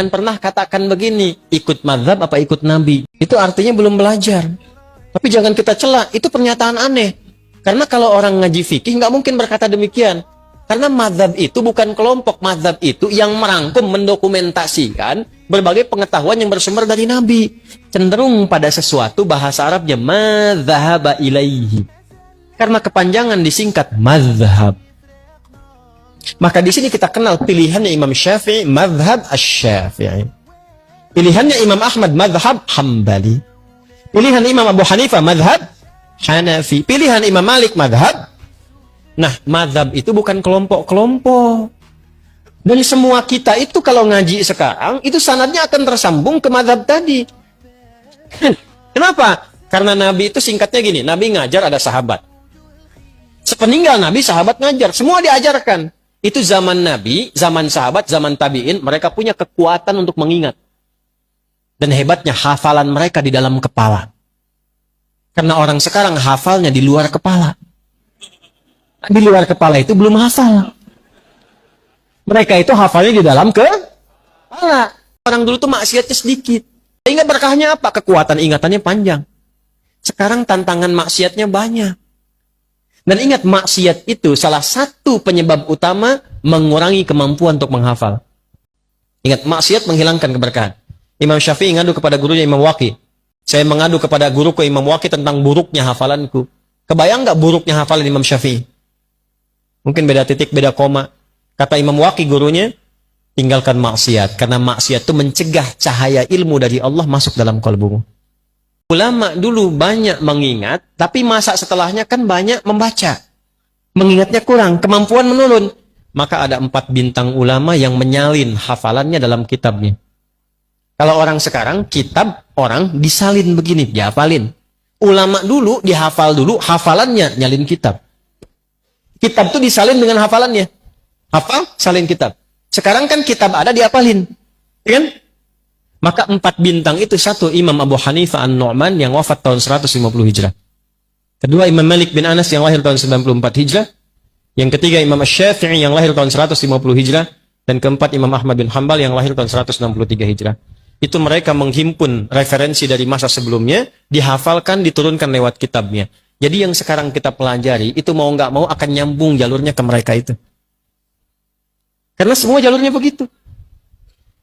jangan pernah katakan begini, ikut mazhab apa ikut Nabi. Itu artinya belum belajar. Tapi jangan kita cela, itu pernyataan aneh. Karena kalau orang ngaji fikih nggak mungkin berkata demikian. Karena mazhab itu bukan kelompok, mazhab itu yang merangkum, mendokumentasikan berbagai pengetahuan yang bersumber dari Nabi. Cenderung pada sesuatu bahasa Arabnya madzhaba ilaihi. Karena kepanjangan disingkat mazhab. Maka di sini kita kenal pilihannya Imam Syafi'i, mazhab asy-Syafi'i. Pilihannya Imam Ahmad, mazhab Hambali. Pilihan Imam Abu Hanifah, mazhab Hanafi. Pilihan Imam Malik, mazhab. Nah, mazhab itu bukan kelompok-kelompok. Dan semua kita itu kalau ngaji sekarang, itu sanadnya akan tersambung ke mazhab tadi. Kenapa? Karena Nabi itu singkatnya gini, Nabi ngajar ada sahabat. Sepeninggal Nabi, sahabat ngajar. Semua diajarkan. Itu zaman Nabi, zaman sahabat, zaman tabi'in, mereka punya kekuatan untuk mengingat. Dan hebatnya hafalan mereka di dalam kepala. Karena orang sekarang hafalnya di luar kepala. Di luar kepala itu belum hafal. Mereka itu hafalnya di dalam kepala. Orang dulu tuh maksiatnya sedikit. Sehingga berkahnya apa? Kekuatan ingatannya panjang. Sekarang tantangan maksiatnya banyak. Dan ingat, maksiat itu salah satu penyebab utama mengurangi kemampuan untuk menghafal. Ingat, maksiat menghilangkan keberkahan. Imam Syafi'i ngadu kepada gurunya Imam Waqi. Saya mengadu kepada guruku Imam Waqi tentang buruknya hafalanku. Kebayang nggak buruknya hafalan Imam Syafi'i? Mungkin beda titik, beda koma. Kata Imam Waqi gurunya, tinggalkan maksiat. Karena maksiat itu mencegah cahaya ilmu dari Allah masuk dalam kalbumu. Ulama dulu banyak mengingat, tapi masa setelahnya kan banyak membaca. Mengingatnya kurang, kemampuan menurun. Maka ada 4 bintang ulama yang menyalin hafalannya dalam kitabnya. Kalau orang sekarang, kitab orang disalin begini, dihafalin. Ulama dulu dihafal dulu, hafalannya nyalin kitab. Kitab itu disalin dengan hafalannya. Hafal, salin kitab. Sekarang kan kitab ada dihafalin. Ya kan? Maka 4 bintang itu, satu Imam Abu Hanifah An-Nu'man yang wafat tahun 150 Hijrah. Kedua Imam Malik bin Anas yang lahir tahun 94 Hijrah. Yang ketiga Imam Asy-Syafi'i yang lahir tahun 150 Hijrah. Dan keempat Imam Ahmad bin Hanbal yang lahir tahun 163 Hijrah. Itu mereka menghimpun referensi dari masa sebelumnya, dihafalkan, diturunkan lewat kitabnya. Jadi yang sekarang kita pelajari, itu mau nggak mau akan nyambung jalurnya ke mereka itu. Karena semua jalurnya begitu.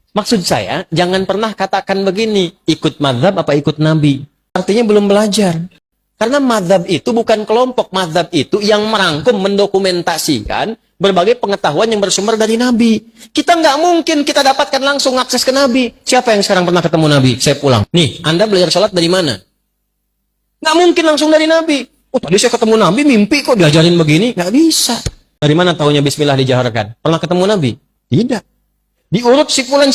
Maksud saya, jangan pernah katakan begini, ikut mazhab apa ikut Nabi. Artinya belum belajar. Karena mazhab itu bukan kelompok, mazhab itu yang merangkum, mendokumentasikan berbagai pengetahuan yang bersumber dari Nabi. Kita nggak mungkin kita dapatkan langsung akses ke Nabi. Siapa yang sekarang pernah ketemu Nabi? Saya pulang. Nih, Anda belajar salat dari mana? Nggak mungkin langsung dari Nabi. Oh, tadi saya ketemu Nabi, mimpi kok diajarin begini. Nggak bisa. Dari mana tahunya bismillah dijaharkan? Pernah ketemu Nabi? Tidak. Diurut sipulan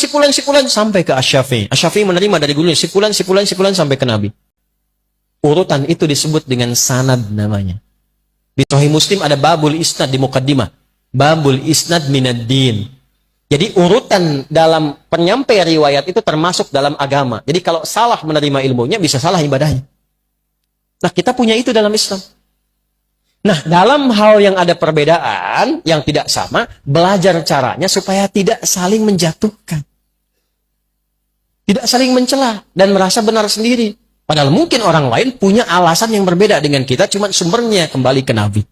sampai ke Asy-Syafi'i. Asy-Syafi'i menerima dari gurunya sipulan sampai ke Nabi. Urutan itu disebut dengan sanad namanya. Di Sahih Muslim ada babul isnad di muqaddimah. Babul isnad minad din. Jadi urutan dalam penyampai riwayat itu termasuk dalam agama. Jadi kalau salah menerima ilmunya bisa salah ibadahnya. Nah, kita punya itu dalam Islam. Nah, dalam hal yang ada perbedaan, yang tidak sama, belajar caranya supaya tidak saling menjatuhkan. Tidak saling mencela dan merasa benar sendiri. Padahal mungkin orang lain punya alasan yang berbeda dengan kita, cuma sumbernya kembali ke Nabi.